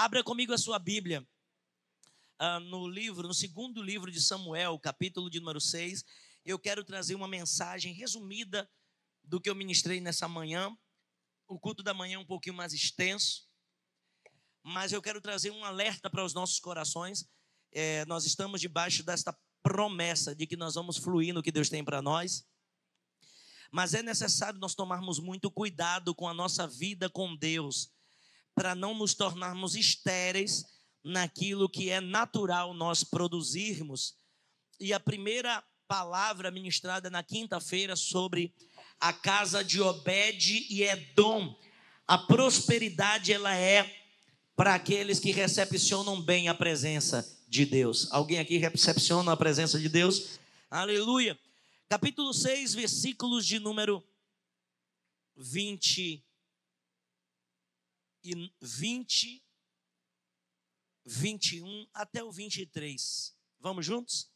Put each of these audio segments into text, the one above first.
Abra comigo a sua Bíblia no segundo livro de Samuel, capítulo de número 6. Eu quero trazer uma mensagem resumida do que eu ministrei nessa manhã. O culto da manhã é um pouquinho mais extenso, mas eu quero trazer um alerta para os nossos corações. Nós estamos debaixo desta promessa de que nós vamos fluir no que Deus tem para nós. Mas é necessário nós tomarmos muito cuidado com a nossa vida com Deus, para não nos tornarmos estéreis naquilo que é natural nós produzirmos. E a primeira palavra ministrada na quinta-feira sobre a casa de Obed e Edom. A prosperidade, ela é para aqueles que recepcionam bem a presença de Deus. Alguém aqui recepciona a presença de Deus? Aleluia! Capítulo 6, versículos de número 20, 21 até o 23. Vamos juntos?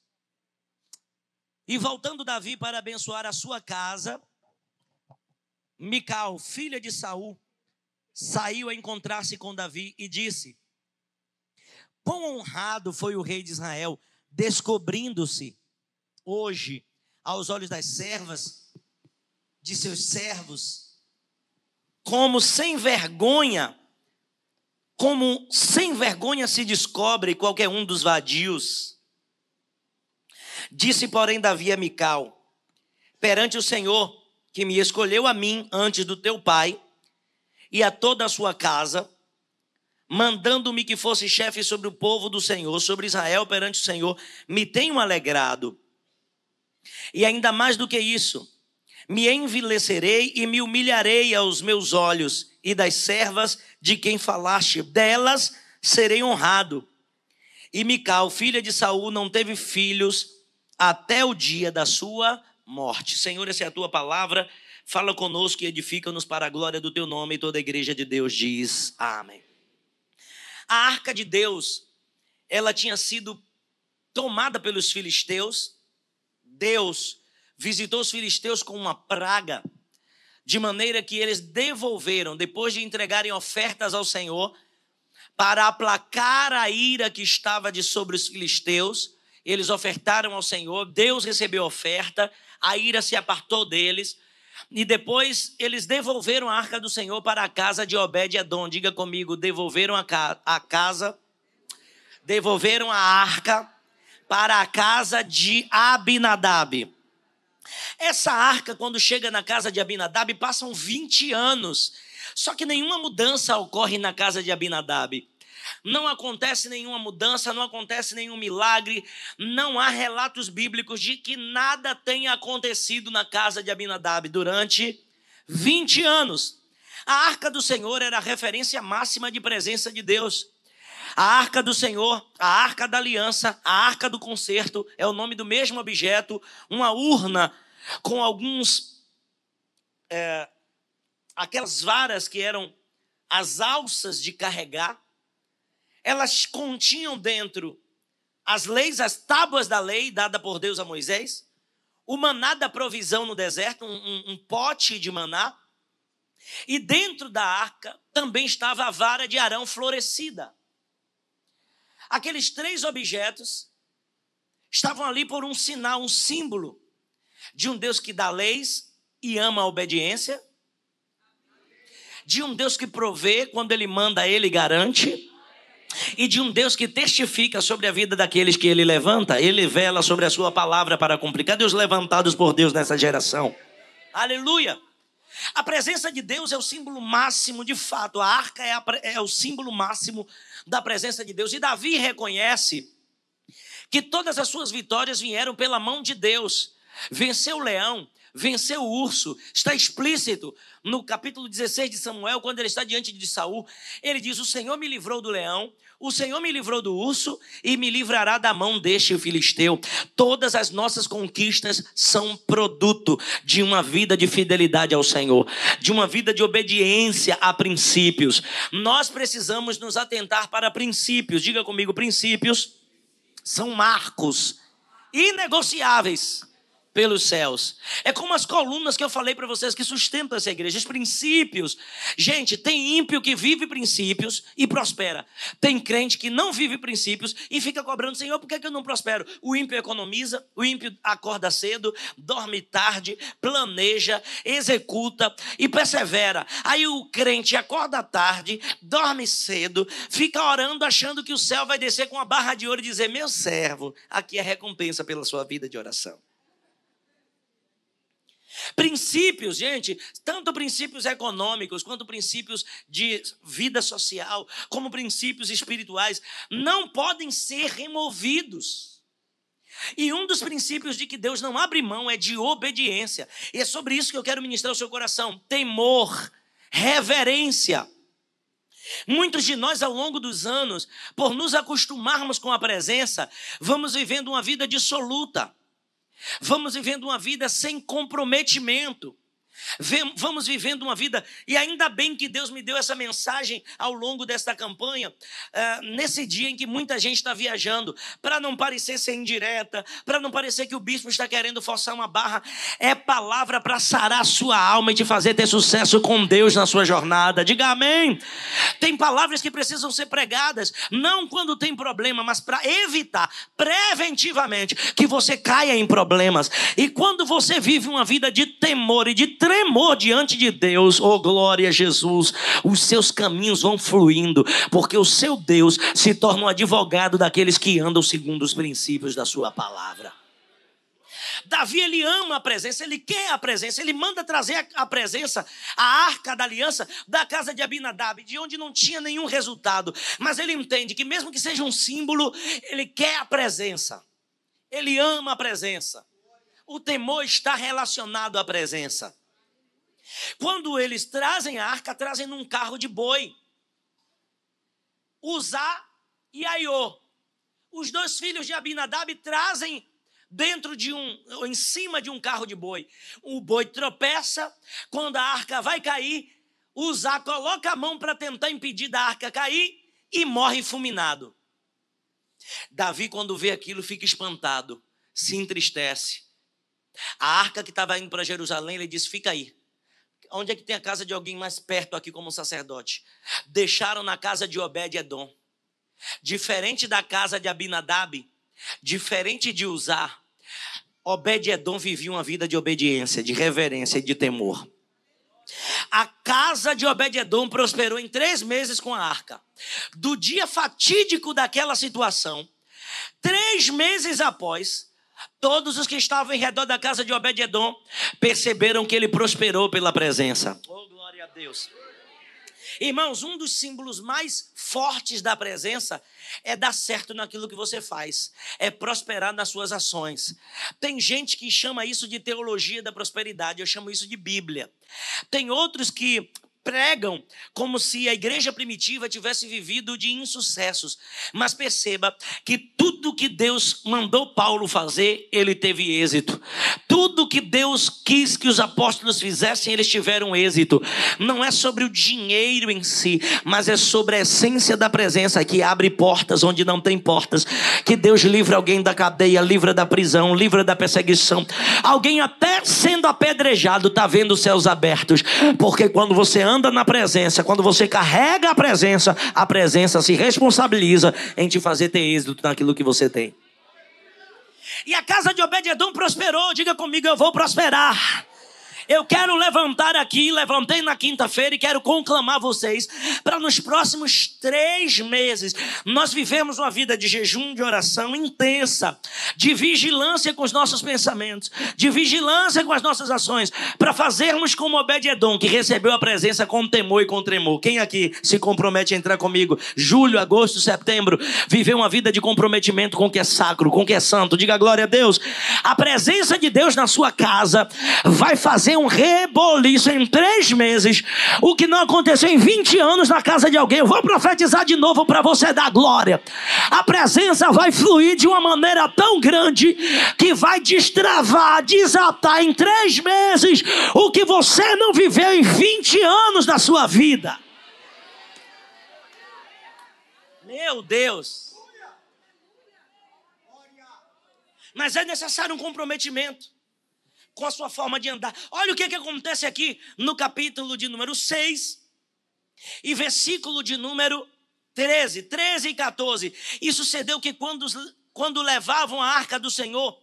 E voltando Davi para abençoar a sua casa, Mical, filha de Saul, saiu a encontrar-se com Davi e disse: quão honrado foi o rei de Israel, descobrindo-se hoje aos olhos das servas de seus servos, como sem vergonha se descobre qualquer um dos vadios. Disse, porém, Davi a Mical: perante o Senhor, que me escolheu a mim antes do teu pai e a toda a sua casa, mandando-me que fosse chefe sobre o povo do Senhor, sobre Israel perante o Senhor, me tenho alegrado. E ainda mais do que isso, me envilecerei e me humilharei aos meus olhos, e das servas de quem falaste, delas serei honrado. E Mical, filha de Saul, não teve filhos até o dia da sua morte. Senhor, essa é a tua palavra. Fala conosco e edifica-nos para a glória do teu nome. E toda a igreja de Deus diz amém. A arca de Deus, ela tinha sido tomada pelos filisteus. Deus visitou os filisteus com uma praga, de maneira que eles devolveram, depois de entregarem ofertas ao Senhor, para aplacar a ira que estava de sobre os filisteus. Eles ofertaram ao Senhor, Deus recebeu a oferta, a ira se apartou deles, e depois eles devolveram a arca do Senhor para a casa de Obed-Edom. Diga comigo, devolveram a arca para a casa de Abinadab. Essa arca, quando chega na casa de Abinadab, passam 20 anos. Só que nenhuma mudança ocorre na casa de Abinadab. Não acontece nenhuma mudança, não acontece nenhum milagre. Não há relatos bíblicos de que nada tenha acontecido na casa de Abinadab durante 20 anos. A arca do Senhor era a referência máxima de presença de Deus. A arca do Senhor, a arca da aliança, a arca do concerto, é o nome do mesmo objeto, uma urna com aquelas varas que eram as alças de carregar. Elas continham dentro as leis, as tábuas da lei dada por Deus a Moisés, o maná da provisão no deserto, um pote de maná, e dentro da arca também estava a vara de Arão florescida. Aqueles 3 objetos estavam ali por um sinal, um símbolo de um Deus que dá leis e ama a obediência, de um Deus que provê quando Ele manda, Ele garante, e de um Deus que testifica sobre a vida daqueles que Ele levanta. Ele vela sobre a sua palavra para cumprir. Cadê os levantados por Deus nessa geração? Aleluia! A presença de Deus é o símbolo máximo, de fato. A arca é o símbolo máximo da presença de Deus. E Davi reconhece que todas as suas vitórias vieram pela mão de Deus. Venceu o leão, venceu o urso. Está explícito no capítulo 16 de Samuel, quando ele está diante de Saul. Ele diz: o Senhor me livrou do leão, o Senhor me livrou do urso e me livrará da mão deste filisteu. Todas as nossas conquistas são produto de uma vida de fidelidade ao Senhor, de uma vida de obediência a princípios. Nós precisamos nos atentar para princípios. Diga comigo, princípios são marcos inegociáveis pelos céus. É como as colunas que eu falei para vocês que sustentam essa igreja, os princípios. Gente, tem ímpio que vive princípios e prospera. Tem crente que não vive princípios e fica cobrando: Senhor, por que eu não prospero? O ímpio economiza, o ímpio acorda cedo, dorme tarde, planeja, executa e persevera. Aí o crente acorda tarde, dorme cedo, fica orando achando que o céu vai descer com uma barra de ouro e dizer: meu servo, aqui é recompensa pela sua vida de oração. Princípios, gente, tanto princípios econômicos, quanto princípios de vida social, como princípios espirituais, não podem ser removidos. E um dos princípios de que Deus não abre mão é de obediência. E é sobre isso que eu quero ministrar o seu coração: temor, reverência. Muitos de nós, ao longo dos anos, por nos acostumarmos com a presença, vamos vivendo uma vida dissoluta. Vamos vivendo uma vida sem comprometimento. Vamos vivendo uma vida, e ainda bem que Deus me deu essa mensagem ao longo desta campanha, nesse dia em que muita gente está viajando, para não parecer ser indireta, para não parecer que o bispo está querendo forçar uma barra. É palavra para sarar a sua alma e te fazer ter sucesso com Deus na sua jornada. Diga amém. Tem palavras que precisam ser pregadas, não quando tem problema, mas para evitar preventivamente que você caia em problemas. E quando você vive uma vida de temor e de tremor diante de Deus, oh glória a Jesus, os seus caminhos vão fluindo, porque o seu Deus se torna um advogado daqueles que andam segundo os princípios da sua palavra. Davi, ele ama a presença, ele quer a presença, ele manda trazer a presença, a arca da aliança da casa de Abinadab, de onde não tinha nenhum resultado, mas ele entende que mesmo que seja um símbolo, ele quer a presença, ele ama a presença. O temor está relacionado à presença. Quando eles trazem a arca, trazem num carro de boi. Uzá e Aiô, os dois filhos de Abinadab, trazem em cima de um carro de boi. O boi tropeça, quando a arca vai cair, Uzá coloca a mão para tentar impedir da arca cair e morre fulminado. Davi, quando vê aquilo, fica espantado, se entristece. A arca que estava indo para Jerusalém, ele disse: fica aí. Onde é que tem a casa de alguém mais perto aqui como sacerdote? Deixaram na casa de Obed-edom. Diferente da casa de Abinadab, diferente de Uzá, Obed-edom vivia uma vida de obediência, de reverência e de temor. A casa de Obed-edom prosperou em 3 meses com a arca. Do dia fatídico daquela situação, 3 meses após, todos os que estavam em redor da casa de Obed-edom perceberam que ele prosperou pela presença. Oh, glória a Deus. Irmãos, um dos símbolos mais fortes da presença é dar certo naquilo que você faz, é prosperar nas suas ações. Tem gente que chama isso de teologia da prosperidade, eu chamo isso de Bíblia. Tem outros que pregam como se a igreja primitiva tivesse vivido de insucessos. Mas perceba que tudo que Deus mandou Paulo fazer, ele teve êxito. Tudo que Deus quis que os apóstolos fizessem, eles tiveram êxito. Não é sobre o dinheiro em si, mas é sobre a essência da presença que abre portas onde não tem portas. Que Deus livra alguém da cadeia, livra da prisão, livra da perseguição. Alguém até sendo apedrejado está vendo os céus abertos. Porque quando você anda na presença, quando você carrega a presença se responsabiliza em te fazer ter êxito naquilo que você tem. E a casa de Obed-edom prosperou. Diga comigo: eu vou prosperar. Eu quero levantei na quinta-feira e quero conclamar vocês para nos próximos 3 meses nós vivemos uma vida de jejum, de oração intensa, de vigilância com os nossos pensamentos, de vigilância com as nossas ações, para fazermos como Obed-edom, que recebeu a presença com temor e com tremor. Quem aqui se compromete a entrar comigo? Julho, agosto, setembro, viver uma vida de comprometimento com o que é sacro, com o que é santo. Diga glória a Deus. A presença de Deus na sua casa vai fazer um reboliço em 3 meses, o que não aconteceu em 20 anos na casa de alguém. Eu vou profetizar de novo para você dar glória. A presença vai fluir de uma maneira tão grande que vai destravar, desatar em 3 meses o que você não viveu em 20 anos da sua vida. Meu Deus. Mas é necessário um comprometimento. com a sua forma de andar. Olha o que acontece aqui no capítulo de número 6 e versículo de número 13 e 14. E sucedeu que quando levavam a arca do Senhor,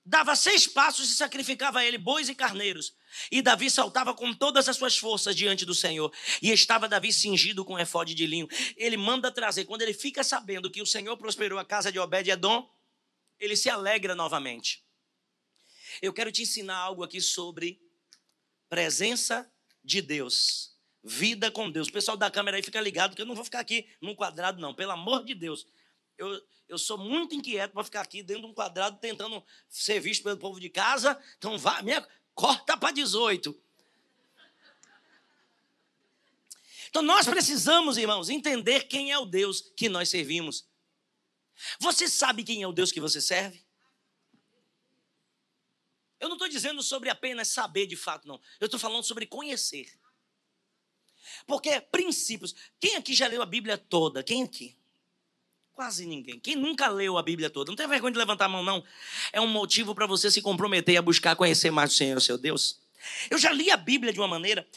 dava 6 passos e sacrificava a ele bois e carneiros. E Davi saltava com todas as suas forças diante do Senhor. E estava Davi cingido com efode de linho. Ele manda trazer, quando ele fica sabendo que o Senhor prosperou a casa de Obed-edom, ele se alegra novamente. Eu quero te ensinar algo aqui sobre presença de Deus, vida com Deus. O pessoal da câmera aí fica ligado, que eu não vou ficar aqui num quadrado não, pelo amor de Deus. Eu sou muito inquieto para ficar aqui dentro de um quadrado tentando ser visto pelo povo de casa. Então corta para 18. Então nós precisamos, irmãos, entender quem é o Deus que nós servimos. Você sabe quem é o Deus que você serve? Eu não estou dizendo sobre apenas saber de fato, não. Eu estou falando sobre conhecer. Porque princípios... Quem aqui já leu a Bíblia toda? Quem aqui? Quase ninguém. Quem nunca leu a Bíblia toda? Não tem vergonha de levantar a mão, não. É um motivo para você se comprometer a buscar conhecer mais o Senhor, o seu Deus. Eu já li a Bíblia de uma maneira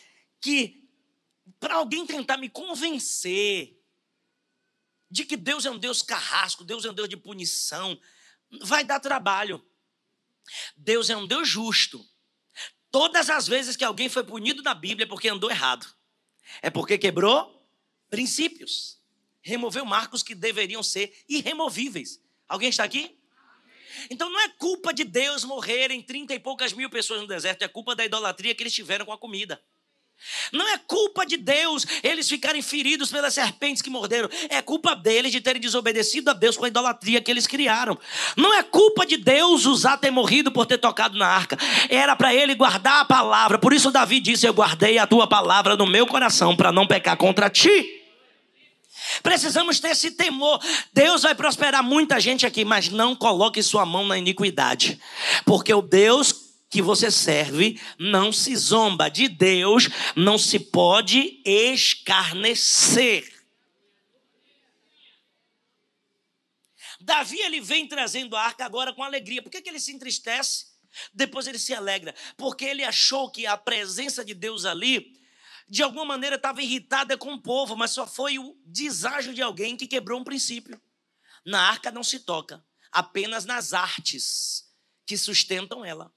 que, para alguém tentar me convencer de que Deus é um Deus carrasco, Deus é um Deus de punição, vai dar trabalho. Deus é um Deus justo. Todas as vezes que alguém foi punido na Bíblia é porque andou errado. É porque quebrou princípios. Removeu marcos que deveriam ser irremovíveis. Alguém está aqui? Então não é culpa de Deus morrerem 30 e poucas mil pessoas no deserto. É culpa da idolatria que eles tiveram com a comida. Não é culpa de Deus eles ficarem feridos pelas serpentes que morderam. É culpa deles de terem desobedecido a Deus com a idolatria que eles criaram. Não é culpa de Deus Uzá ter morrido por ter tocado na arca. Era para ele guardar a palavra. Por isso Davi disse: eu guardei a tua palavra no meu coração para não pecar contra ti. Precisamos ter esse temor. Deus vai prosperar muita gente aqui, mas não coloque sua mão na iniquidade. Porque o Deus que você serve não se zomba. De Deus não se pode escarnecer. Davi, ele vem trazendo a arca agora com alegria. Por que ele se entristece? Depois ele se alegra. Porque ele achou que a presença de Deus ali, de alguma maneira, estava irritada com o povo, mas só foi o deságio de alguém que quebrou um princípio. Na arca não se toca, apenas nas artes que sustentam ela.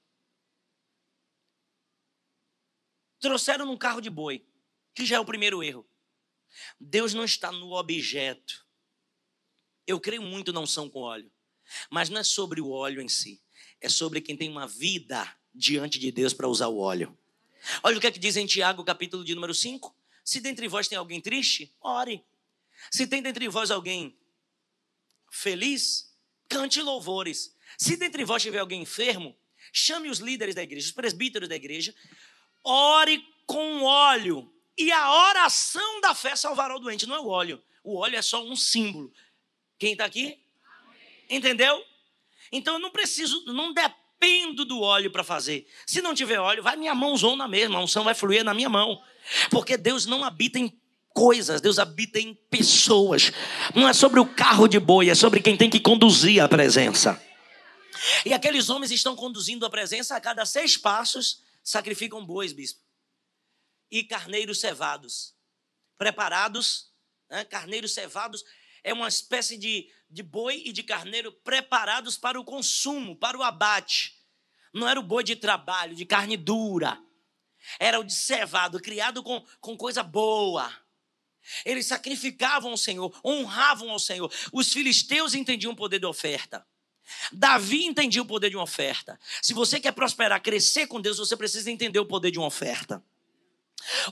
Trouxeram num carro de boi, que já é o primeiro erro. Deus não está no objeto. Eu creio muito na unção com óleo, mas não é sobre o óleo em si, é sobre quem tem uma vida diante de Deus para usar o óleo. Olha o que é que diz em Tiago, capítulo de número 5. Se dentre vós tem alguém triste, ore. Se tem dentre vós alguém feliz, cante louvores. Se dentre vós tiver alguém enfermo, chame os líderes da igreja, os presbíteros da igreja, ore com óleo. E a oração da fé salvará o doente. Não é o óleo. O óleo é só um símbolo. Quem está aqui? Entendeu? Então eu não preciso, não dependo do óleo para fazer. Se não tiver óleo, vai minha mãozona mesmo. A unção vai fluir na minha mão. Porque Deus não habita em coisas, Deus habita em pessoas. Não é sobre o carro de boi, é sobre quem tem que conduzir a presença. E aqueles homens estão conduzindo a presença. A cada 6 passos sacrificam bois, bispo, e carneiros cevados, preparados, né? Carneiros cevados é uma espécie de boi e de carneiro preparados para o consumo, para o abate. Não era o boi de trabalho, de carne dura. Era o de cevado, criado com coisa boa. Eles sacrificavam ao Senhor, honravam ao Senhor. Os filisteus entendiam o poder de oferta. Davi entendia o poder de uma oferta. Se você quer prosperar, crescer com Deus, você precisa entender o poder de uma oferta.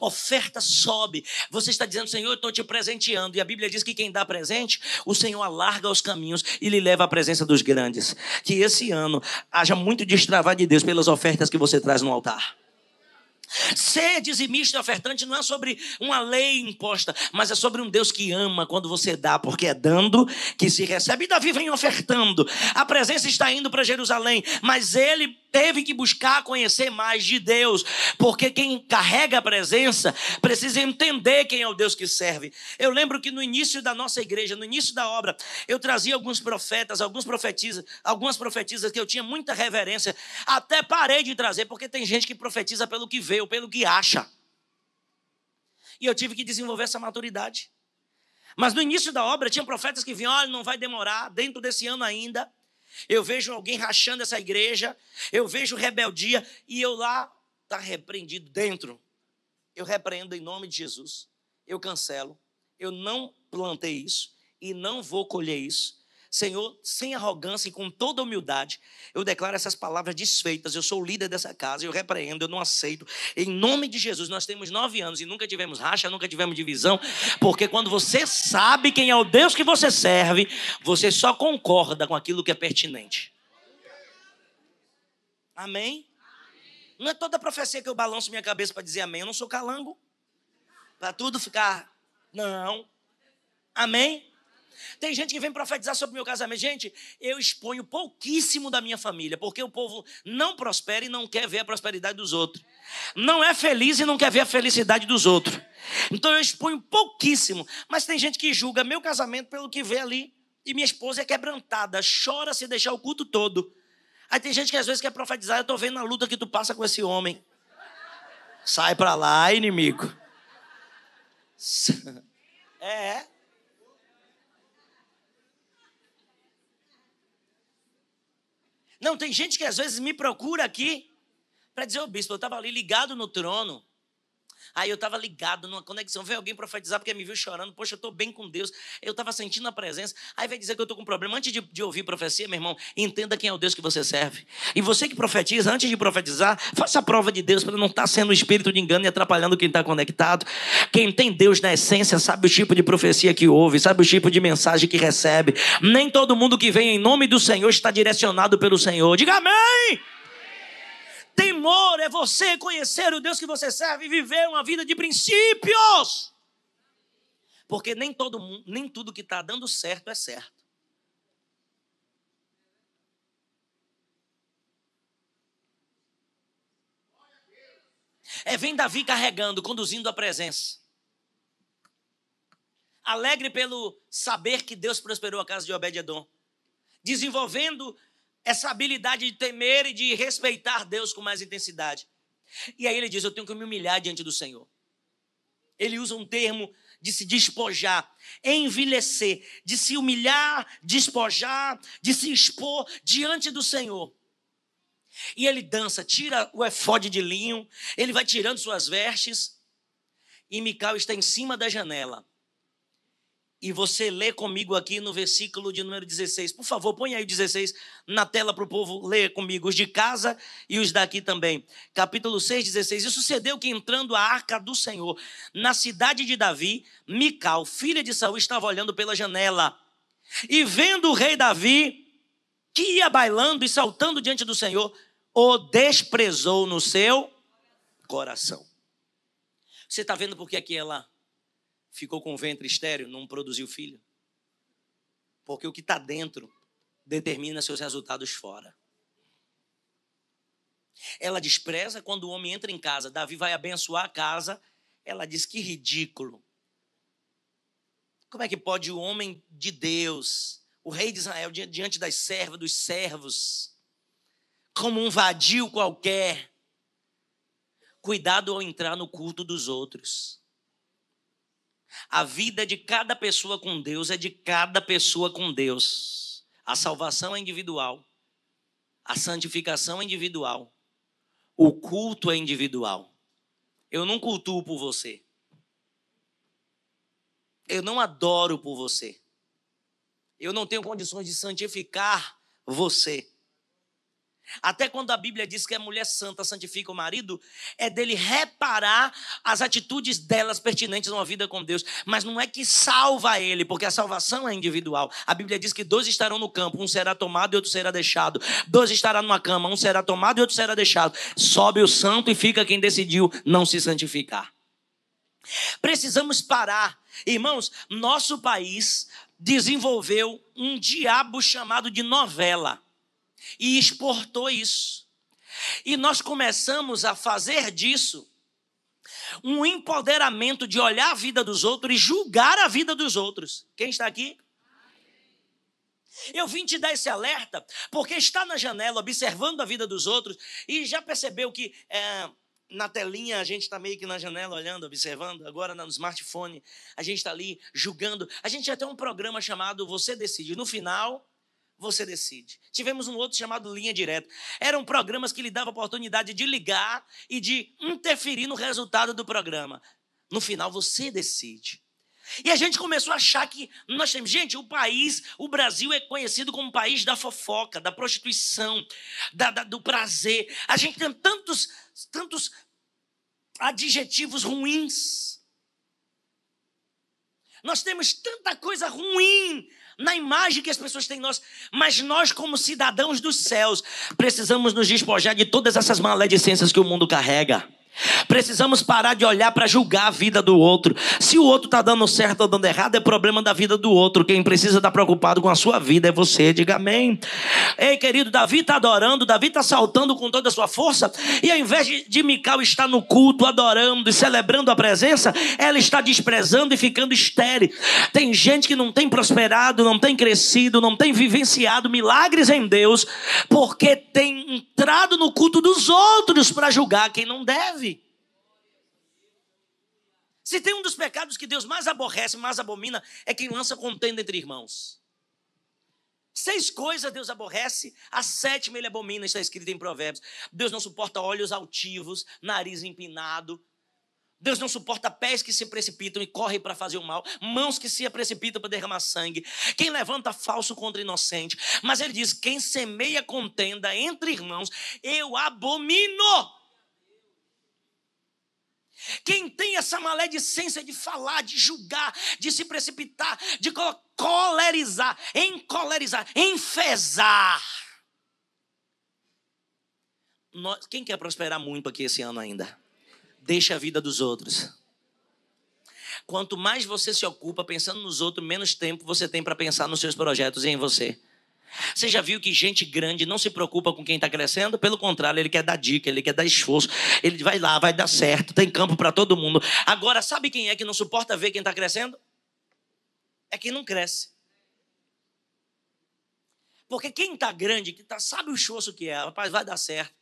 Oferta sobe. Você está dizendo: Senhor, eu estou te presenteando. E a Bíblia diz que quem dá presente, o Senhor alarga os caminhos e lhe leva à presença dos grandes. Que esse ano haja muito destravar de Deus pelas ofertas que você traz no altar. Ser dizimista e ofertante não é sobre uma lei imposta, mas é sobre um Deus que ama quando você dá, porque é dando que se recebe. E Davi vem ofertando. A presença está indo para Jerusalém, mas ele teve que buscar conhecer mais de Deus, porque quem carrega a presença precisa entender quem é o Deus que serve. Eu lembro que no início da nossa igreja, no início da obra, eu trazia alguns profetas, algumas profetisas que eu tinha muita reverência. Até parei de trazer, porque tem gente que profetiza pelo que vê ou pelo que acha. E eu tive que desenvolver essa maturidade. Mas no início da obra tinha profetas que vinham: olha, não vai demorar, dentro desse ano ainda. Eu vejo alguém rachando essa igreja, eu vejo rebeldia, e eu lá, está repreendido dentro. Eu repreendo em nome de Jesus, eu cancelo, eu não plantei isso e não vou colher isso. Senhor, sem arrogância e com toda humildade, eu declaro essas palavras desfeitas. Eu sou o líder dessa casa, eu repreendo, eu não aceito. Em nome de Jesus, nós temos 9 anos e nunca tivemos racha, nunca tivemos divisão, porque quando você sabe quem é o Deus que você serve, você só concorda com aquilo que é pertinente. Amém? Não é toda profecia que eu balanço minha cabeça para dizer amém. Eu não sou calango para tudo ficar, não. Amém? Tem gente que vem profetizar sobre o meu casamento. Gente, eu exponho pouquíssimo da minha família, porque o povo não prospera e não quer ver a prosperidade dos outros. Não é feliz e não quer ver a felicidade dos outros. Então eu exponho pouquíssimo. Mas tem gente que julga meu casamento pelo que vê ali. E minha esposa é quebrantada, chora se deixar o culto todo. Aí tem gente que às vezes quer profetizar: eu estou vendo a luta que tu passa com esse homem. Sai para lá, inimigo. É. Não, tem gente que às vezes me procura aqui para dizer: ô bispo, eu estava ali ligado no trono. Aí eu estava ligado numa conexão. Veio alguém profetizar porque me viu chorando. Poxa, eu estou bem com Deus. Eu estava sentindo a presença. Aí vai dizer que eu estou com problema. Antes de ouvir profecia, meu irmão, entenda quem é o Deus que você serve. E você que profetiza, antes de profetizar, faça a prova de Deus para não estar sendo um espírito de engano e atrapalhando quem está conectado. Quem tem Deus na essência sabe o tipo de profecia que ouve, sabe o tipo de mensagem que recebe. Nem todo mundo que vem em nome do Senhor está direcionado pelo Senhor. Diga amém! Temor é você conhecer o Deus que você serve e viver uma vida de princípios. Porque nem tudo que está dando certo é certo. Vem Davi carregando, conduzindo a presença. Alegre pelo saber que Deus prosperou a casa de Obed-edom. Desenvolvendo essa habilidade de temer e de respeitar Deus com mais intensidade. E aí ele diz: eu tenho que me humilhar diante do Senhor. Ele usa um termo de se despojar, envilecer, de se humilhar, despojar, de se expor diante do Senhor. E ele dança, tira o efode de linho, ele vai tirando suas vestes, e Mical está em cima da janela. E você lê comigo aqui no versículo de número 16. Por favor, põe aí o 16 na tela para o povo ler comigo, os de casa e os daqui também. Capítulo 6, 16. E sucedeu que, entrando a arca do Senhor na cidade de Davi, Mical, filha de Saul, estava olhando pela janela. E vendo o rei Davi, que ia bailando e saltando diante do Senhor, o desprezou no seu coração. Você está vendo por que aqui ela ficou com o ventre estéril, não produziu filho? Porque o que está dentro determina seus resultados fora. Ela despreza quando o homem entra em casa. Davi vai abençoar a casa. Ela diz: que ridículo. Como é que pode o homem de Deus, o rei de Israel, diante das servas, dos servos, como um vadio qualquer? Cuidado ao entrar no culto dos outros. A vida de cada pessoa com Deus é de cada pessoa com Deus. A salvação é individual. A santificação é individual. O culto é individual. Eu não cultuo por você. Eu não adoro por você. Eu não tenho condições de santificar você. Até quando a Bíblia diz que a mulher santa santifica o marido, é dele reparar as atitudes delas pertinentes a uma vida com Deus. Mas não é que salva ele, porque a salvação é individual. A Bíblia diz que 2 estarão no campo, um será tomado e outro será deixado. 2 estarão numa cama, um será tomado e outro será deixado. Sobe o santo e fica quem decidiu não se santificar. Precisamos parar. Irmãos, nosso país desenvolveu um diabo chamado de novela. E exportou isso. E nós começamos a fazer disso um empoderamento de olhar a vida dos outros e julgar a vida dos outros. Quem está aqui? Eu vim te dar esse alerta porque está na janela observando a vida dos outros e já percebeu que na telinha a gente está meio que na janela olhando, observando. Agora no smartphone a gente está ali julgando. A gente já tem um programa chamado Você Decide. No final, você decide. Tivemos um outro chamado Linha Direta. Eram programas que lhe davam a oportunidade de ligar e de interferir no resultado do programa. No final, você decide. E a gente começou a achar que nós temos... Gente, o Brasil é conhecido como o país da fofoca, da prostituição, do prazer. A gente tem tantos adjetivos ruins. Nós temos tanta coisa ruim na imagem que as pessoas têm em nós. Mas nós, como cidadãos dos céus, precisamos nos despojar de todas essas maledicências que o mundo carrega. Precisamos parar de olhar para julgar a vida do outro. Se o outro está dando certo ou dando errado, é problema da vida do outro. Quem precisa estar preocupado com a sua vida é você. Diga amém. Ei, querido, Davi está adorando, Davi está saltando com toda a sua força. E ao invés de Mical estar no culto, adorando e celebrando a presença, ela está desprezando e ficando estéril. Tem gente que não tem prosperado, não tem crescido, não tem vivenciado milagres em Deus, porque tem entrado no culto dos outros para julgar quem não deve. Se tem um dos pecados que Deus mais aborrece, mais abomina, é quem lança contenda entre irmãos. 6 coisas Deus aborrece, a 7ª ele abomina, está escrito em Provérbios. Deus não suporta olhos altivos, nariz empinado. Deus não suporta pés que se precipitam e correm para fazer o mal, mãos que se precipitam para derramar sangue, quem levanta falso contra inocente. Mas ele diz, quem semeia contenda entre irmãos, eu abomino. Quem tem essa maledicência de falar, de julgar, de se precipitar, de colerizar, encolerizar, enfesar. Quem quer prosperar muito aqui esse ano ainda? Deixa a vida dos outros. Quanto mais você se ocupa pensando nos outros, menos tempo você tem para pensar nos seus projetos e em você. Você já viu que gente grande não se preocupa com quem está crescendo? Pelo contrário, ele quer dar dica, ele quer dar esforço. Ele vai lá, vai dar certo, tem campo para todo mundo. Agora, sabe quem é que não suporta ver quem está crescendo? É quem não cresce. Porque quem está grande, sabe o esforço que é, rapaz, vai dar certo.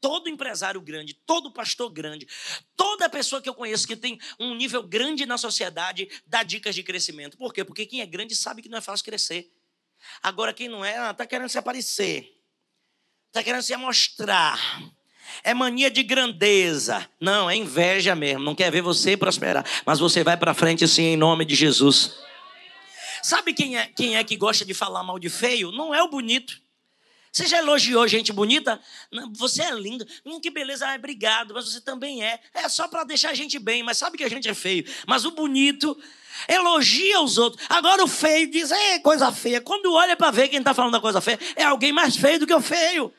Todo empresário grande, todo pastor grande, toda pessoa que eu conheço que tem um nível grande na sociedade, dá dicas de crescimento. Por quê? Porque quem é grande sabe que não é fácil crescer. Agora quem não é, está querendo se aparecer, está querendo se amostrar, é mania de grandeza. Não, é inveja mesmo, não quer ver você prosperar, mas você vai para frente sim, em nome de Jesus. Sabe quem é que gosta de falar mal de feio? Não é o bonito. Você já elogiou gente bonita? Não, você é lindo. Que beleza, obrigado, mas você também é. É só para deixar a gente bem, mas sabe que a gente é feio. Mas o bonito elogia os outros. Agora o feio diz, coisa feia. Quando olha para ver quem está falando da coisa feia, é alguém mais feio do que o feio.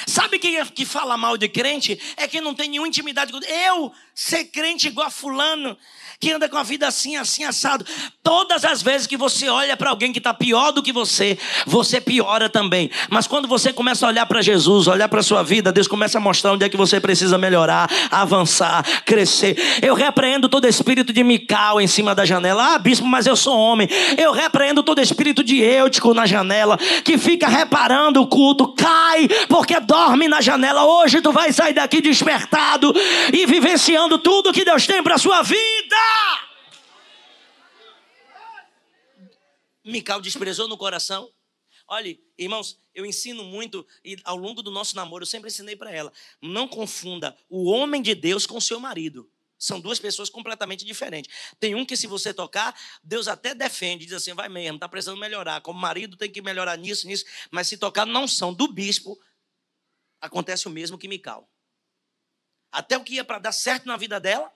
Sabe quem é que fala mal de crente? É quem não tem nenhuma intimidade com Deus. Eu ser crente igual a fulano, que anda com a vida assim, assim, assado. Todas as vezes que você olha para alguém que está pior do que você, você piora também. Mas quando você começa a olhar para Jesus, olhar para a sua vida, Deus começa a mostrar onde é que você precisa melhorar, avançar, crescer. Eu repreendo todo espírito de Mical em cima da janela. Ah, bispo, mas eu sou homem. Eu repreendo todo espírito de Eutico na janela, que fica reparando o culto. Cai, porque dorme na janela. Hoje tu vai sair daqui despertado e vivenciando tudo que Deus tem para a sua vida. Mical desprezou no coração. Olha, irmãos, eu ensino muito e ao longo do nosso namoro eu sempre ensinei para ela, não confunda o homem de Deus com o seu marido. São 2 pessoas completamente diferentes. Tem um que se você tocar, Deus até defende, diz assim, vai mesmo, está precisando melhorar. Como marido tem que melhorar nisso, mas se tocar na unção do bispo, acontece o mesmo que Mical. Até o que ia para dar certo na vida dela,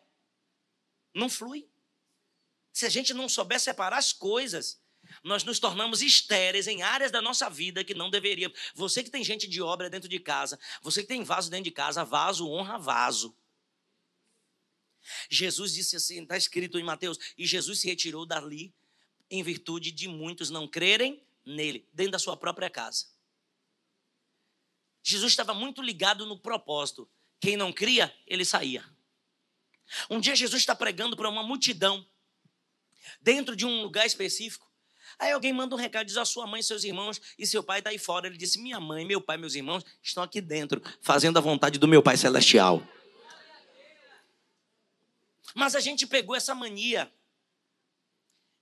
não flui. Se a gente não souber separar as coisas, nós nos tornamos estéreis em áreas da nossa vida que não deveria. Você que tem gente de obra dentro de casa, você que tem vaso dentro de casa, vaso honra vaso. Jesus disse assim, está escrito em Mateus, e Jesus se retirou dali em virtude de muitos não crerem nele, dentro da sua própria casa. Jesus estava muito ligado no propósito. Quem não cria, ele saía. Um dia Jesus está pregando para uma multidão, dentro de um lugar específico. Aí alguém manda um recado, diz: a sua mãe, seus irmãos e seu pai está aí fora. Ele disse: minha mãe, meu pai, meus irmãos estão aqui dentro, fazendo a vontade do meu Pai Celestial. Mas a gente pegou essa mania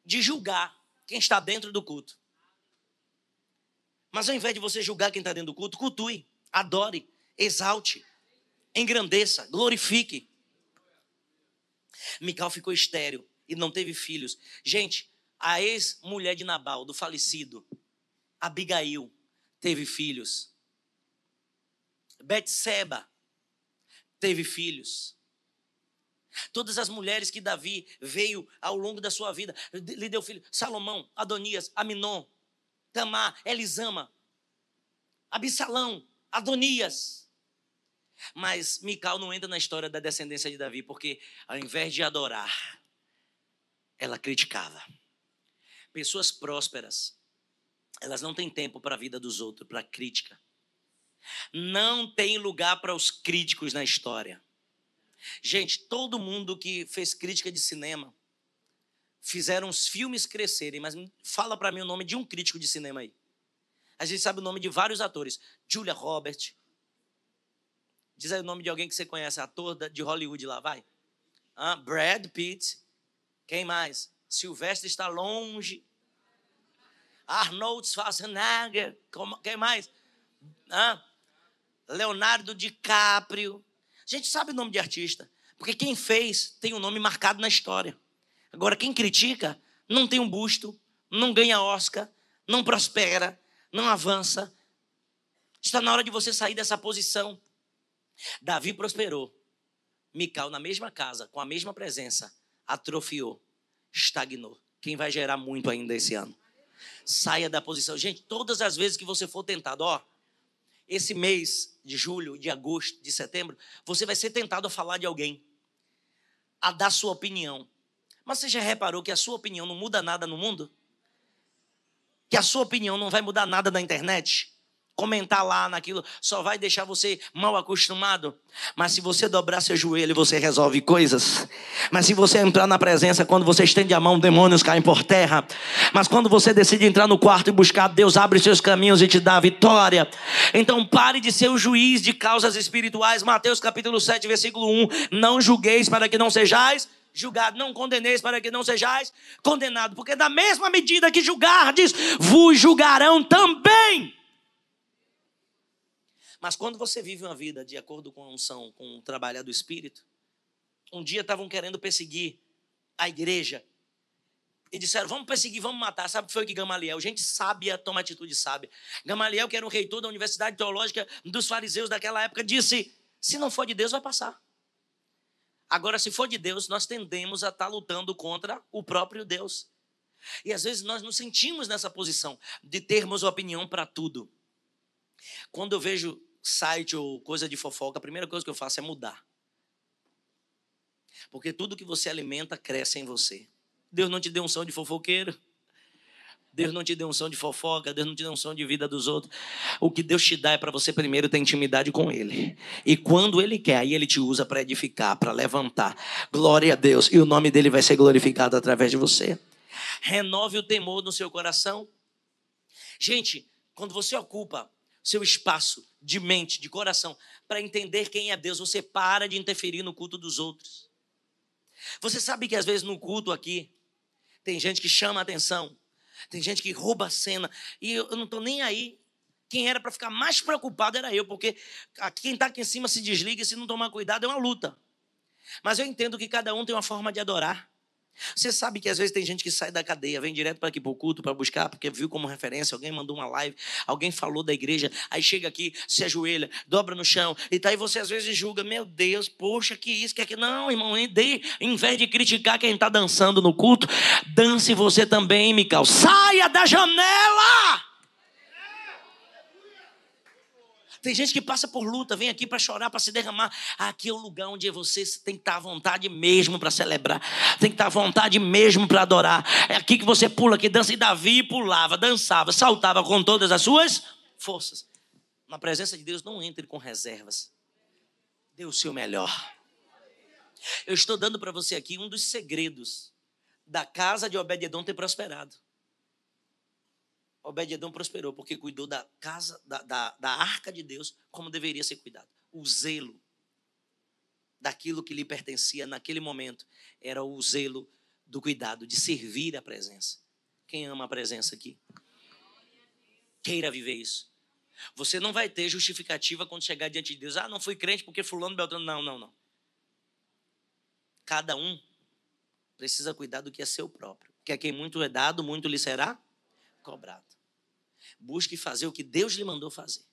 de julgar quem está dentro do culto. Mas ao invés de você julgar quem está dentro do culto, cultue, adore, exalte, engrandeça, glorifique. Mical ficou estéril e não teve filhos. Gente, a ex-mulher de Nabal, do falecido, Abigail, teve filhos. Betseba teve filhos. Todas as mulheres que Davi veio ao longo da sua vida, lhe deu filho. Salomão, Adonias, Aminon, Tamar, Elisama, Absalão, Adonias. Mas Mical não entra na história da descendência de Davi, porque ao invés de adorar, ela criticava. Pessoas prósperas, elas não têm tempo para a vida dos outros, para a crítica. Não tem lugar para os críticos na história. Gente, todo mundo que fez crítica de cinema fizeram os filmes crescerem, mas fala para mim o nome de um crítico de cinema aí. A gente sabe o nome de vários atores. Julia Roberts. Diz aí o nome de alguém que você conhece, ator de Hollywood lá, vai. Brad Pitt. Quem mais? Sylvester Stallone. Arnold Schwarzenegger. Quem mais? Leonardo DiCaprio. A gente sabe o nome de artista, porque quem fez tem um nome marcado na história. Agora, quem critica não tem um busto, não ganha Oscar, não prospera, não avança. Está na hora de você sair dessa posição. Davi prosperou. Mical, na mesma casa, com a mesma presença, atrofiou, estagnou. Quem vai gerar muito ainda esse ano? Saia da posição. Gente, todas as vezes que você for tentado, esse mês de julho, de agosto, de setembro, você vai ser tentado a falar de alguém, a dar sua opinião. Mas você já reparou que a sua opinião não muda nada no mundo? Que a sua opinião não vai mudar nada na internet? Comentar lá naquilo só vai deixar você mal acostumado. Mas se você dobrar seu joelho, você resolve coisas. Mas se você entrar na presença, quando você estende a mão, demônios caem por terra. Mas quando você decide entrar no quarto e buscar, Deus abre seus caminhos e te dá a vitória. Então pare de ser o juiz de causas espirituais. Mateus capítulo 7, versículo 1. Não julgueis para que não sejais julgado, não condeneis para que não sejais condenado. Porque da mesma medida que julgardes, vos julgarão também. Mas quando você vive uma vida de acordo com a unção, com o trabalho do Espírito, um dia estavam querendo perseguir a igreja e disseram: vamos perseguir, vamos matar. Sabe o que foi que Gamaliel, gente sábia, toma atitude sábia. Gamaliel, que era o reitor da Universidade Teológica dos fariseus daquela época, disse: se não for de Deus, vai passar. Agora, se for de Deus, nós tendemos a estar lutando contra o próprio Deus. E às vezes nós nos sentimos nessa posição de termos opinião para tudo. Quando eu vejo site ou coisa de fofoca, a primeira coisa que eu faço é mudar. Porque tudo que você alimenta cresce em você. Deus não te deu unção de fofoqueiro. Deus não te deu unção de fofoca. Deus não te deu unção de vida dos outros. O que Deus te dá é para você primeiro ter intimidade com Ele. E quando Ele quer, aí Ele te usa para edificar, para levantar. Glória a Deus. E o nome dEle vai ser glorificado através de você. Renove o temor no seu coração. Gente, quando você ocupa seu espaço de mente, de coração, para entender quem é Deus, você para de interferir no culto dos outros. Você sabe que às vezes no culto aqui, tem gente que chama a atenção, tem gente que rouba a cena, e eu não estou nem aí. Quem era para ficar mais preocupado era eu, porque quem está aqui em cima se desliga e se não tomar cuidado é uma luta. Mas eu entendo que cada um tem uma forma de adorar. Você sabe que às vezes tem gente que sai da cadeia, vem direto para aqui para o culto, para buscar, porque viu como referência, alguém mandou uma live, alguém falou da igreja, aí chega aqui, se ajoelha, dobra no chão, e tá aí você às vezes julga: meu Deus, poxa, que isso, que aquilo. Não, irmão, em vez de criticar quem está dançando no culto, dance você também, Mical. Saia da janela! Tem gente que passa por luta, vem aqui para chorar, para se derramar. Aqui é o lugar onde você tem que estar à vontade mesmo para celebrar. Tem que estar à vontade mesmo para adorar. É aqui que você pula, que dança. E Davi pulava, dançava, saltava com todas as suas forças. Na presença de Deus, não entre com reservas. Dê o seu melhor. Eu estou dando para você aqui um dos segredos da casa de Obed-edom ter prosperado. Obed-edom prosperou porque cuidou da casa, da arca de Deus como deveria ser cuidado. O zelo daquilo que lhe pertencia naquele momento era o zelo do cuidado, de servir a presença. Quem ama a presença aqui? Queira viver isso. Você não vai ter justificativa quando chegar diante de Deus. Ah, não fui crente porque fulano, beltrano. Não. Cada um precisa cuidar do que é seu próprio. Que a quem muito é dado, muito lhe será cobrado. Busque fazer o que Deus lhe mandou fazer.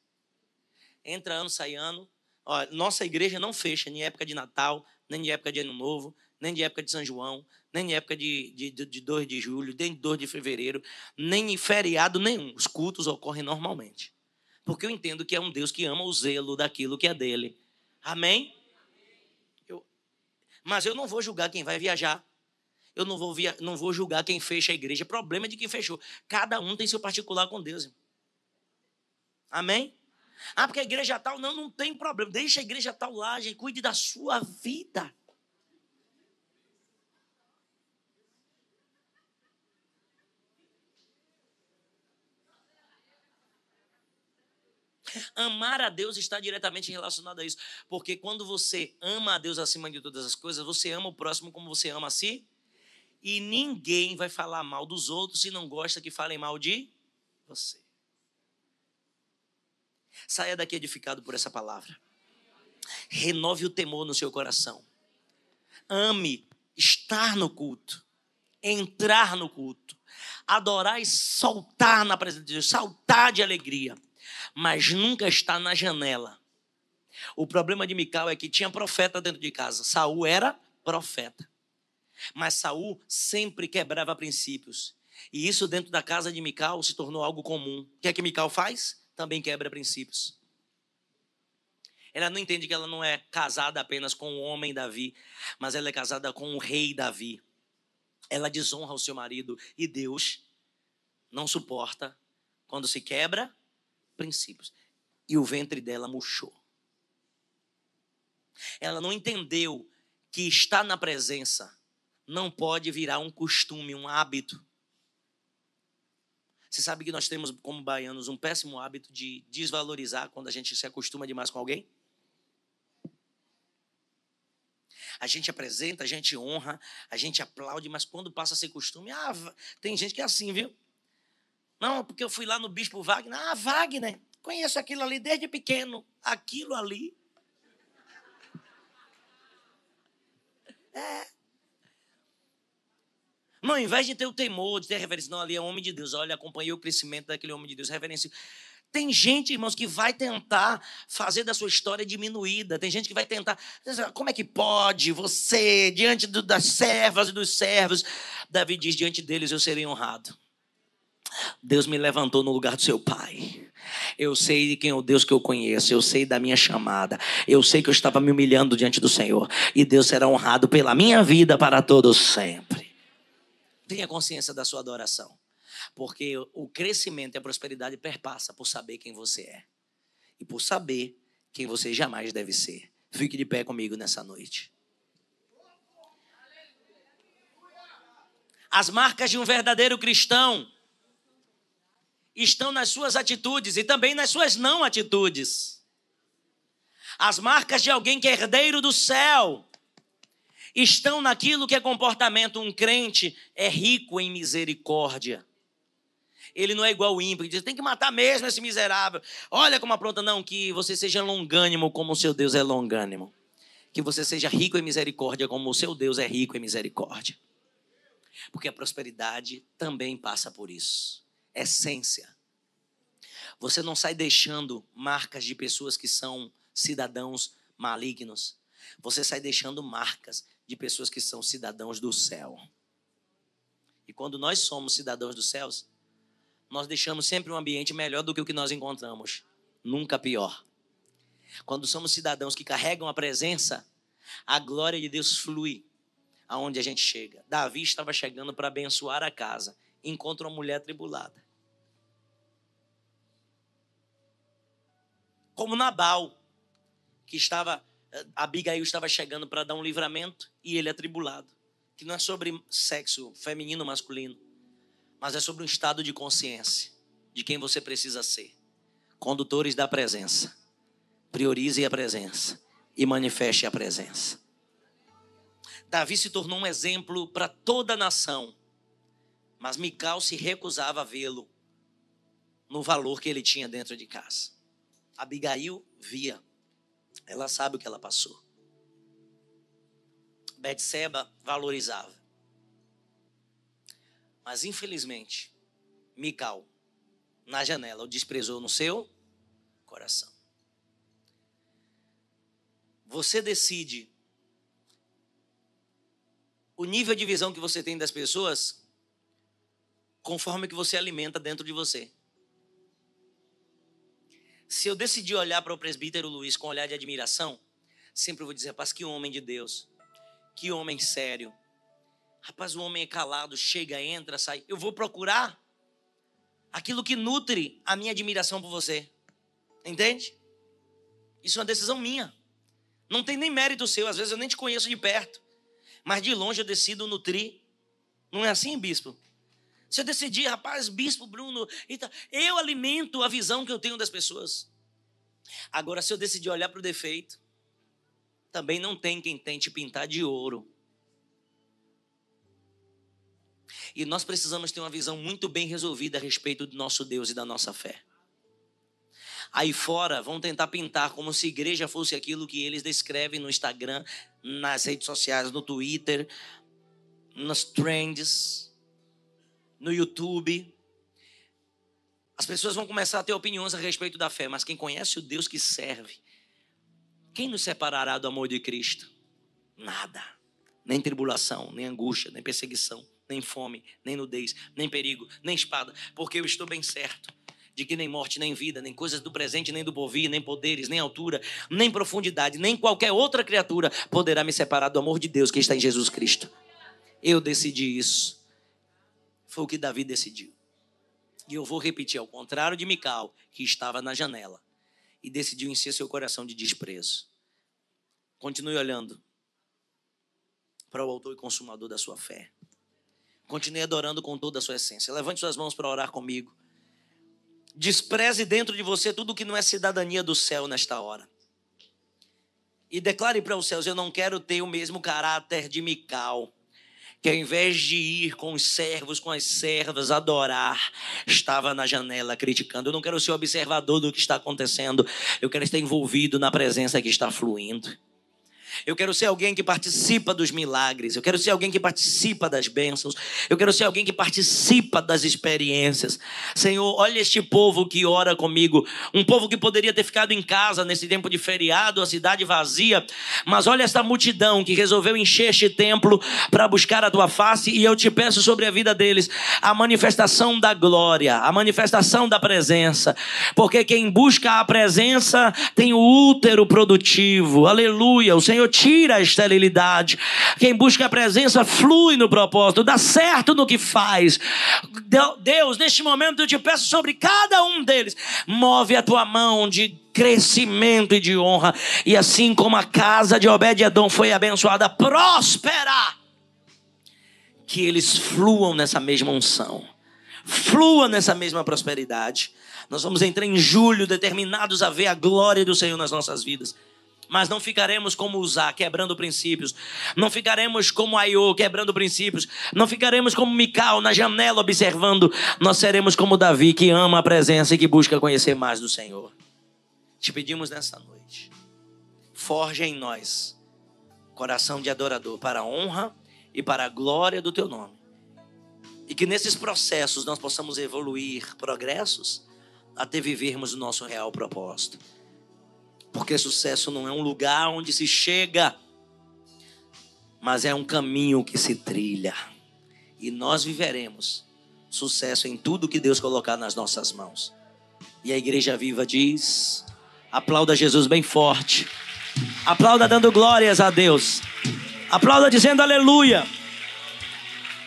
Entra ano, sai ano. Ó, nossa igreja não fecha nem época de Natal, nem de época de Ano Novo, nem de época de São João, nem de época de 2 de julho, nem de 2 de fevereiro, nem em feriado nenhum. Os cultos ocorrem normalmente. Porque eu entendo que é um Deus que ama o zelo daquilo que é dele. Amém? Mas eu não vou julgar quem vai viajar. Eu não vou julgar quem fecha a igreja. Problema é de quem fechou. Cada um tem seu particular com Deus. Irmão. Amém? Ah, porque a igreja tal, não tem problema. Deixa a igreja tal lá, gente. Cuide da sua vida. Amar a Deus está diretamente relacionado a isso. Porque quando você ama a Deus acima de todas as coisas, você ama o próximo como você ama a si. E ninguém vai falar mal dos outros se não gosta que falem mal de você. Saia daqui edificado por essa palavra. Renove o temor no seu coração. Ame estar no culto. Entrar no culto. Adorar e saltar na presença de Deus. Saltar de alegria. Mas nunca estar na janela. O problema de Mical é que tinha profeta dentro de casa. Saul era profeta. Mas Saul sempre quebrava princípios. E isso dentro da casa de Mical se tornou algo comum. O que é que Mical faz? Também quebra princípios. Ela não entende que ela não é casada apenas com o homem Davi, mas ela é casada com o rei Davi. Ela desonra o seu marido e Deus não suporta quando se quebra princípios. E o ventre dela murchou. Ela não entendeu que estar na presença não pode virar um costume, um hábito. Você sabe que nós temos, como baianos, um péssimo hábito de desvalorizar quando a gente se acostuma demais com alguém? A gente apresenta, a gente honra, a gente aplaude, mas quando passa a ser costume, tem gente que é assim, viu? Não, porque eu fui lá no Bispo Wagner. Wagner, conheço aquilo ali desde pequeno. Aquilo ali. Não, ao invés de ter o temor, de ter reverência, não, ali é um homem de Deus. Olha, acompanhei o crescimento daquele homem de Deus, reverência. Tem gente, irmãos, que vai tentar fazer da sua história diminuída. Tem gente que vai tentar, como é que pode você, diante das servas e dos servos? Davi diz, diante deles eu serei honrado. Deus me levantou no lugar do seu pai. Eu sei de quem é o Deus que eu conheço. Eu sei da minha chamada. Eu sei que eu estava me humilhando diante do Senhor. E Deus será honrado pela minha vida para todos sempre. Tenha consciência da sua adoração. Porque o crescimento e a prosperidade perpassa por saber quem você é. E por saber quem você jamais deve ser. Fique de pé comigo nessa noite. As marcas de um verdadeiro cristão estão nas suas atitudes e também nas suas não atitudes. As marcas de alguém que é herdeiro do céu estão naquilo que é comportamento. Um crente é rico em misericórdia. Ele não é igual o ímpio, que diz, tem que matar mesmo esse miserável. Olha como apronta. Não, que você seja longânimo como o seu Deus é longânimo. Que você seja rico em misericórdia como o seu Deus é rico em misericórdia. Porque a prosperidade também passa por isso. Essência. Você não sai deixando marcas de pessoas que são cidadãos malignos. Você sai deixando marcas de pessoas que são cidadãos do céu. E quando nós somos cidadãos dos céus, nós deixamos sempre um ambiente melhor do que o que nós encontramos. Nunca pior. Quando somos cidadãos que carregam a presença, a glória de Deus flui aonde a gente chega. Davi estava chegando para abençoar a casa, encontra uma mulher atribulada. Como Nabal, que Abigail estava chegando para dar um livramento e ele atribulado. Que não é sobre sexo feminino ou masculino, mas é sobre um estado de consciência de quem você precisa ser. Condutores da presença. Priorize a presença e manifeste a presença. Davi se tornou um exemplo para toda a nação, mas Mical se recusava a vê-lo no valor que ele tinha dentro de casa. Abigail via, ela sabe o que ela passou. Betseba valorizava. Mas infelizmente, Mical, na janela, o desprezou no seu coração. Você decide o nível de visão que você tem das pessoas conforme que você alimenta dentro de você. Se eu decidir olhar para o presbítero Luiz com um olhar de admiração, sempre vou dizer, rapaz, que homem de Deus, que homem sério. Rapaz, o homem é calado, chega, entra, sai. Eu vou procurar aquilo que nutre a minha admiração por você. Entende? Isso é uma decisão minha. Não tem nem mérito seu, às vezes eu nem te conheço de perto. Mas de longe eu decido nutrir. Não é assim, bispo? Se eu decidir, rapaz, bispo Bruno, eu alimento a visão que eu tenho das pessoas. Agora, se eu decidir olhar para o defeito, também não tem quem tente pintar de ouro. E nós precisamos ter uma visão muito bem resolvida a respeito do nosso Deus e da nossa fé. Aí fora vão tentar pintar como se igreja fosse aquilo que eles descrevem no Instagram, nas redes sociais, no Twitter, nos trends, no YouTube. As pessoas vão começar a ter opiniões a respeito da fé, mas quem conhece o Deus que serve, quem nos separará do amor de Cristo? Nada. Nem tribulação, nem angústia, nem perseguição, nem fome, nem nudez, nem perigo, nem espada, porque eu estou bem certo de que nem morte, nem vida, nem coisas do presente, nem do porvir, nem poderes, nem altura, nem profundidade, nem qualquer outra criatura poderá me separar do amor de Deus que está em Jesus Cristo. Eu decidi isso. Foi o que Davi decidiu. E eu vou repetir, ao contrário de Mical, que estava na janela e decidiu encher seu coração de desprezo. Continue olhando para o autor e consumador da sua fé. Continue adorando com toda a sua essência. Levante suas mãos para orar comigo. Despreze dentro de você tudo que não é cidadania do céu nesta hora. E declare para os céus, eu não quero ter o mesmo caráter de Mical, que ao invés de ir com os servos, com as servas, adorar, estava na janela criticando. Eu não quero ser observador do que está acontecendo. Eu quero estar envolvido na presença que está fluindo. Eu quero ser alguém que participa dos milagres. Eu quero ser alguém que participa das bênçãos. Eu quero ser alguém que participa das experiências. Senhor, olha este povo que ora comigo. Um povo que poderia ter ficado em casa nesse tempo de feriado, a cidade vazia. Mas olha esta multidão que resolveu encher este templo para buscar a tua face. E eu te peço sobre a vida deles a manifestação da glória, a manifestação da presença. Porque quem busca a presença tem o útero produtivo. Aleluia. O Senhor tira a esterilidade. Quem busca a presença flui no propósito, dá certo no que faz. Deus, neste momento eu te peço sobre cada um deles, move a tua mão de crescimento e de honra, e assim como a casa de Obed-Edom foi abençoada, próspera, que eles fluam nessa mesma unção, fluam nessa mesma prosperidade. Nós vamos entrar em julho determinados a ver a glória do Senhor nas nossas vidas. Mas não ficaremos como Uzá, quebrando princípios. Não ficaremos como Aiô, quebrando princípios. Não ficaremos como Mical, na janela observando. Nós seremos como Davi, que ama a presença e que busca conhecer mais do Senhor. Te pedimos nessa noite, forja em nós coração de adorador para a honra e para a glória do teu nome. E que nesses processos nós possamos evoluir progressos até vivermos o nosso real propósito. Porque sucesso não é um lugar onde se chega, mas é um caminho que se trilha. E nós viveremos sucesso em tudo que Deus colocar nas nossas mãos. E a Igreja Viva diz... Aplauda Jesus bem forte. Aplauda dando glórias a Deus. Aplauda dizendo aleluia.